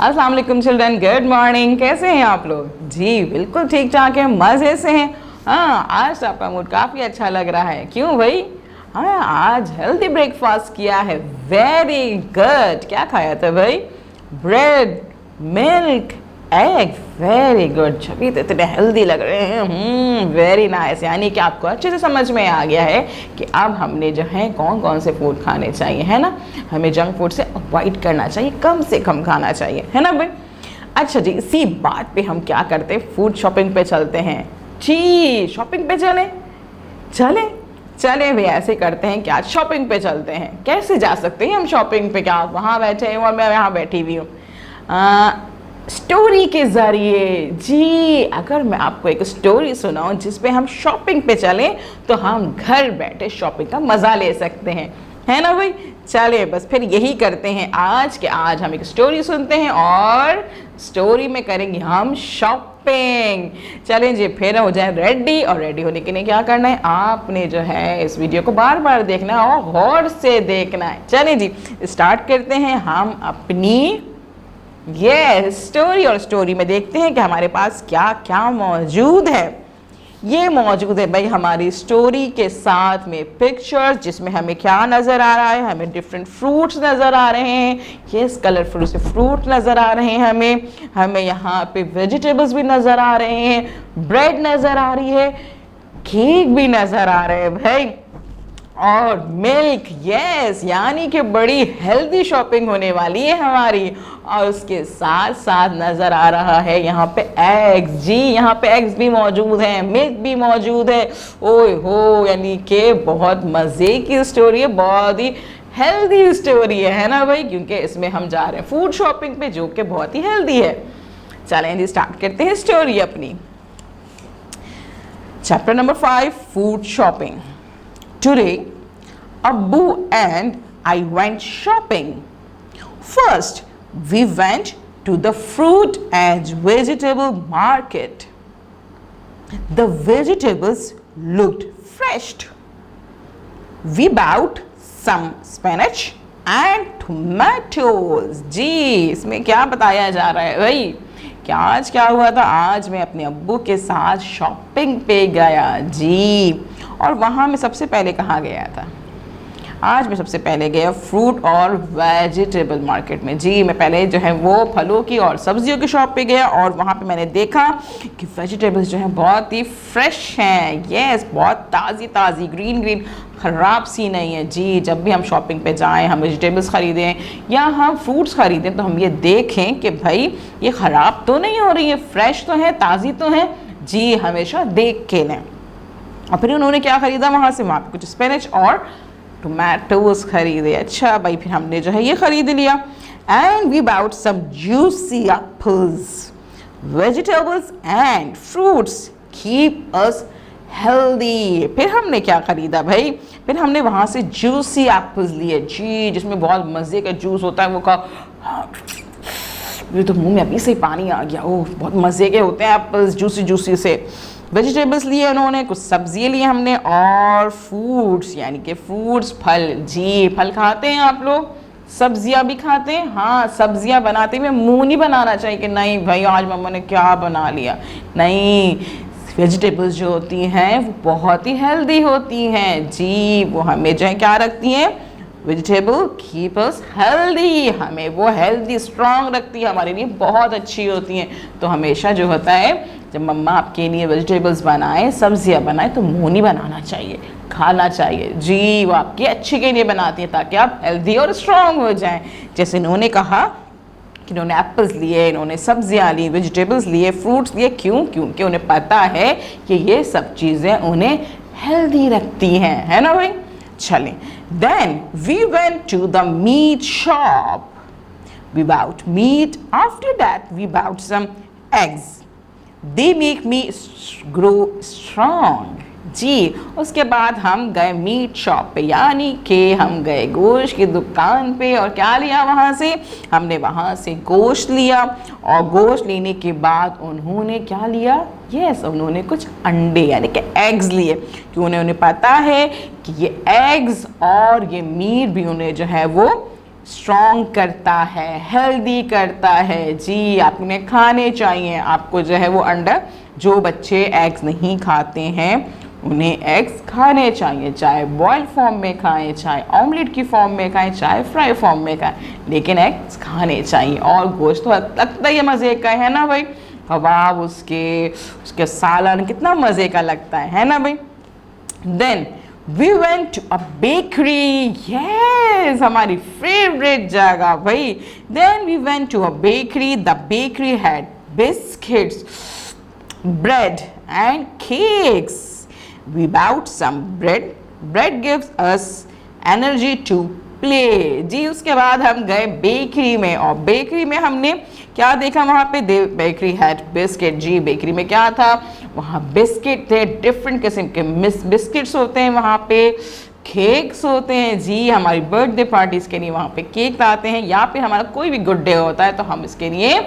अस्सलाम वालेकुम children, good morning. कैसे हैं आप लोग? जी बिल्कुल ठीक ठाक है, मज़े से हैं। हाँ, आज आपका मूड काफ़ी अच्छा लग रहा है। क्यों भाई? हाँ, आज हेल्दी ब्रेकफास्ट किया है। Very good. क्या खाया था भाई? Bread, milk, egg. Very good, Chhavi तो इतने हेल्दी लग रहे हैं। Very nice. यानी कि आपको अच्छे से समझ में आ गया है कि अब हमने जो है कौन कौन से फूड खाने चाहिए, है ना। हमें जंक फूड से अवॉइड करना चाहिए, कम से कम खाना चाहिए, है ना भाई। अच्छा जी, इसी बात पे हम क्या करते हैं, फूड शॉपिंग पे चलते हैं। जी शॉपिंग पे चलें, चलें चलें भाई। ऐसे करते हैं कि आज शॉपिंग पे चलते हैं। कैसे जा सकते हैं हम शॉपिंग पे? क्या आप वहाँ बैठे हैं और मैं यहाँ बैठी हुई हूँ? स्टोरी के ज़रिए। जी, अगर मैं आपको एक स्टोरी सुनाऊं जिस पे हम शॉपिंग पे चलें तो हम घर बैठे शॉपिंग का मज़ा ले सकते हैं, है ना भाई। चलिए बस फिर यही करते हैं आज के आज हम एक स्टोरी सुनते हैं और स्टोरी में करेंगे हम शॉपिंग। चलें जी, फिर हो जाए रेडी। और रेडी होने के लिए क्या करना है, आपने जो है इस वीडियो को बार बार देखना है और गौर से देखना है। चलें जी, स्टार्ट करते हैं हम अपनी स्टोरी। और स्टोरी में देखते हैं कि हमारे पास क्या क्या मौजूद है। ये मौजूद है भाई हमारी स्टोरी के साथ में पिक्चर्स, जिसमें हमें क्या नज़र आ रहा है, हमें डिफरेंट फ्रूट्स नज़र आ रहे हैं। यस, कलरफुल से फ्रूट नज़र आ रहे हैं हमें यहाँ पे वेजिटेबल्स भी नज़र आ रहे हैं, ब्रेड नज़र आ रही है, केक भी नज़र आ रहे हैं भाई, और मिल्क। यस, यानी कि बड़ी हेल्दी शॉपिंग होने वाली है हमारी। और उसके साथ साथ नज़र आ रहा है यहाँ पे एग्स। जी, यहाँ पे एग्स भी मौजूद हैं, मिल्क भी मौजूद है। ओए हो, यानी कि बहुत मज़े की स्टोरी है, बहुत ही हेल्दी स्टोरी है ना भाई, क्योंकि इसमें हम जा रहे हैं फूड शॉपिंग पे जो कि बहुत ही हेल्दी है। चलें जी, स्टार्ट करते हैं स्टोरी अपनी। Chapter number 5, food shopping. Today, Abbu and I went shopping. First, we went to the fruit and vegetable market. The vegetables looked fresh. We bought some spinach and tomatoes. जी, इसमें क्या बताया जा रहा है भाई? क्या आज क्या हुआ था? आज मैं अपने अब्बू के साथ शॉपिंग पे गया। जी, और वहाँ मैं सबसे पहले कहाँ गया था? आज मैं सबसे पहले गया फ्रूट और वेजिटेबल मार्केट में। जी, मैं पहले जो है वो फलों की और सब्जियों की शॉप पे गया और वहाँ पे मैंने देखा कि वेजिटेबल्स जो हैं बहुत ही फ्रेश हैं। यस, बहुत ताज़ी ताज़ी, ग्रीन ग्रीन, ख़राब सी नहीं है। जी, जब भी हम शॉपिंग पे जाएं, हम वेजिटेबल्स ख़रीदें या हम फ्रूट्स ख़रीदें तो हम ये देखें कि भाई ये ख़राब तो नहीं हो रही है, फ्रेश तो है, ताज़ी तो है। जी, हमेशा देख के लें। और फिर उन्होंने क्या ख़रीदा वहाँ से? वहाँ पे कुछ स्पिनच और टोमेटोज खरीदे। अच्छा भाई, फिर हमने जो है ये ख़रीद लिया। And we bought some juicy apples, vegetables and fruits keep us healthy. फिर हमने क्या ख़रीदा भाई? फिर हमने वहाँ से जूसी एप्पल्स लिए। जी, जिसमें बहुत मज़े का जूस होता है, वो का ये तो मुँह में अभी से पानी आ गया। ओह, बहुत मज़े के होते हैं एप्पल्स, जूसी जूसी से। वेजिटेबल्स लिए उन्होंने, कुछ सब्जियाँ लिए हमने, और फ्रूट्स, यानी कि फ्रूट्स, फल। जी, फल खाते हैं आप लोग? सब्जियाँ भी खाते हैं? हाँ, सब्जियाँ बनाते हुए मुंह नहीं बनाना चाहिए कि नहीं भाई आज मम्मा ने क्या बना लिया। नहीं, वेजिटेबल्स जो होती हैं वो बहुत ही हेल्दी होती हैं। जी, वो हमें जो है क्या रखती हैं? वेजिटेबल कीप अस हेल्दी, हमें वो हेल्दी स्ट्रॉन्ग रखती है, हमारे लिए बहुत अच्छी होती हैं। तो हमेशा जो होता है जब मम्मा आपके लिए वेजिटेबल्स बनाएं, सब्जियां बनाएं, तो मुंह नहीं बनाना चाहिए, खाना चाहिए। जी, वो आपकी अच्छी के लिए बनाती हैं ताकि आप हेल्दी और स्ट्रॉन्ग हो जाएं। जैसे इन्होंने कहा कि इन्होंने एप्पल्स लिए, इन्होंने सब्जियां ली, वेजिटेबल्स लिए, फ्रूट्स लिए। क्यों? क्योंकि उन्हें पता है कि ये सब चीज़ें उन्हें हेल्दी रखती हैं, है ना भाई। चलें, then we went to the meat shop. We bought meat. After that, we bought some eggs. They make me grow strong. जी, उसके बाद हम गए मीट शॉप पे, यानी कि हम गए गोश्त की दुकान पे। और क्या लिया वहाँ से? हमने वहाँ से गोश्त लिया। और गोश्त लेने के बाद उन्होंने क्या लिया? यस, उन्होंने कुछ अंडे यानी कि एग्स लिए, क्योंकि उन्हें पता है कि ये एग्स और ये मीट भी उन्हें जो है वो स्ट्रॉन्ग करता है, हेल्दी करता है। जी आपने खाने चाहिए, आपको जो है वो अंडा, जो बच्चे एग्स नहीं खाते हैं उन्हें एग्स खाने चाहिए, चाहे बॉयल फॉर्म में खाएं, चाहे ऑमलेट की फॉर्म में खाएं, चाहे फ्राई फॉर्म में खाएं, लेकिन एग्स खाने चाहिए। और गोश्त तो लगता ही मज़े का है ना भाई, कबाब उसके सालन कितना मज़े का लगता है ना भाई। Then we went to a bakery, yes हमारी फेवरेट जगह भाई। Then we went to a bakery, the bakery had biscuits, bread and cakes. We bought some bread. Bread gives us energy to play. जी उसके बाद हम गए bakery में, और bakery में हमने क्या देखा वहाँ पे, बेकरी हैड बिस्किट। जी बेकरी में क्या था, वहाँ बिस्किट थे, डिफरेंट किस्म के बिस्किट्स होते हैं वहाँ पे, केक्स होते हैं। जी हमारी बर्थडे पार्टीज के लिए वहाँ पे केक आते हैं, या फिर हमारा कोई भी गुड डे होता है तो हम इसके लिए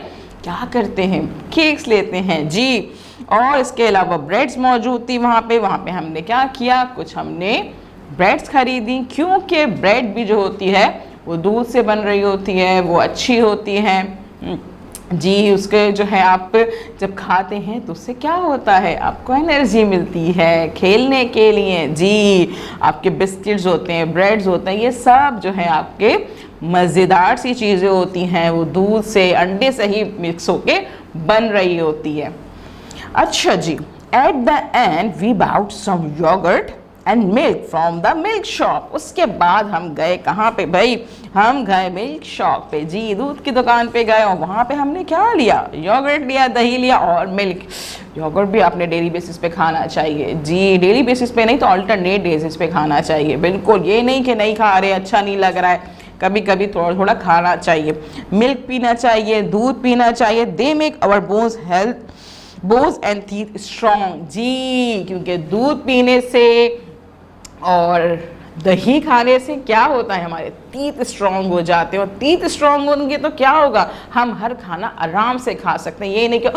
क्या करते हैं, केक्स लेते हैं। जी और इसके अलावा ब्रेड्स मौजूद थी वहाँ पे हमने क्या किया, कुछ हमने ब्रेड्स खरीदी, क्योंकि ब्रेड भी जो होती है वो दूध से बन रही होती है, वो अच्छी होती है। जी उसके जो है आप जब खाते हैं तो उससे क्या होता है, आपको एनर्जी मिलती है खेलने के लिए। जी आपके बिस्किट्स होते हैं, ब्रेड्स होते हैं, ये सब जो है आपके मज़ेदार सी चीज़ें होती हैं, वो दूध से अंडे से ही मिक्स होके बन रही होती है। अच्छा जी, at the end we bought some yogurt and milk from the milk shop. उसके बाद हम गए कहाँ पे भाई, हम गए मिल्क शॉप पे। जी दूध की दुकान पे गए और वहाँ पे हमने क्या लिया, योगर्ट लिया, दही लिया और मिल्क। योगर्ट भी आपने डेली बेसिस पे खाना चाहिए। जी डेली बेसिस पे नहीं तो अल्टरनेट बेसिस पे खाना चाहिए, बिल्कुल ये नहीं कि नहीं खा रहे, अच्छा नहीं लग रहा है, कभी कभी थोड़ा थोड़ा खाना चाहिए। मिल्क पीना चाहिए, दूध पीना चाहिए। They make our bones and teeth strong. जी क्योंकि दूध पीने से और दही खाने से क्या होता है, हमारे टीथ स्ट्रॉन्ग हो जाते हैं, और टीथ स्ट्रॉन्ग होंगे तो क्या होगा, हम हर खाना आराम से खा सकते हैं। ये नहीं कि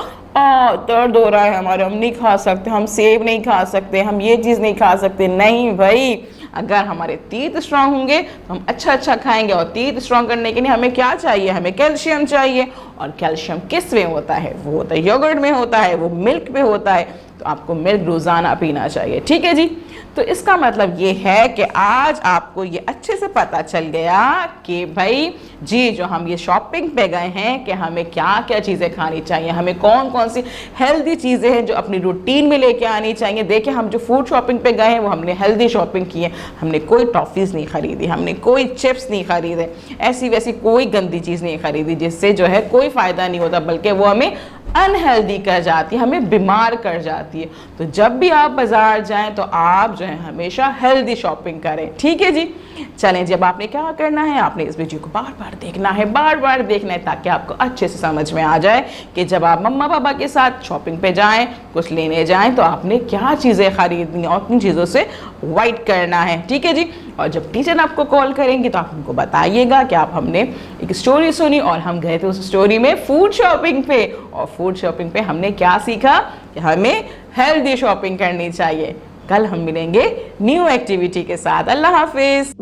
दर्द हो रहा है हमारे, हम नहीं खा सकते, हम सेब नहीं खा सकते, हम ये चीज़ नहीं खा सकते। नहीं भाई, अगर हमारे टीथ स्ट्रांग होंगे तो हम अच्छा खाएंगे, और टीथ स्ट्रांग करने के लिए हमें क्या चाहिए, हमें कैल्शियम चाहिए। और कैल्शियम किस में होता है, वो होता है योगर्ट में होता है, वो मिल्क में होता है, तो आपको मिल्क रोज़ाना पीना चाहिए। ठीक है जी, तो इसका मतलब ये है कि आज आपको ये अच्छे से पता चल गया कि भाई जी जो हम ये शॉपिंग पे गए हैं कि हमें क्या क्या चीज़ें खानी चाहिए, हमें कौन कौन सी हेल्दी चीज़ें हैं जो अपनी रूटीन में लेके आनी चाहिए। देखिए हम जो फूड शॉपिंग पे गए हैं वो हमने हेल्दी शॉपिंग की है, हमने कोई टॉफ़ीज़ नहीं खरीदी, हमने कोई चिप्स नहीं खरीदे, ऐसी वैसी कोई गंदी चीज़ नहीं खरीदी जिससे जो है कोई फ़ायदा नहीं होता, बल्कि वो हमें अनहेल्दी कर जाती है, हमें बीमार कर जाती है। तो जब भी आप बाज़ार जाएं तो आप जो है हमेशा हेल्दी शॉपिंग करें। ठीक है जी, चलें जब आपने क्या करना है, आपने इस वीडियो को बार बार देखना है, बार बार देखना है, ताकि आपको अच्छे से समझ में आ जाए कि जब आप मम्मा पापा के साथ शॉपिंग पे जाएं, कुछ लेने जाएं, तो आपने क्या चीज़ें खरीदनी और किन चीज़ों से अवॉइड करना है। ठीक है जी, और जब टीचर आपको कॉल करेंगे तो आप उनको बताइएगा कि आप हमने एक स्टोरी सुनी और हम गए थे उस स्टोरी में फूड शॉपिंग पे, और फूड शॉपिंग पे हमने क्या सीखा कि हमें हेल्दी शॉपिंग करनी चाहिए। कल हम मिलेंगे न्यू एक्टिविटी के साथ। अल्लाह हाफिज़।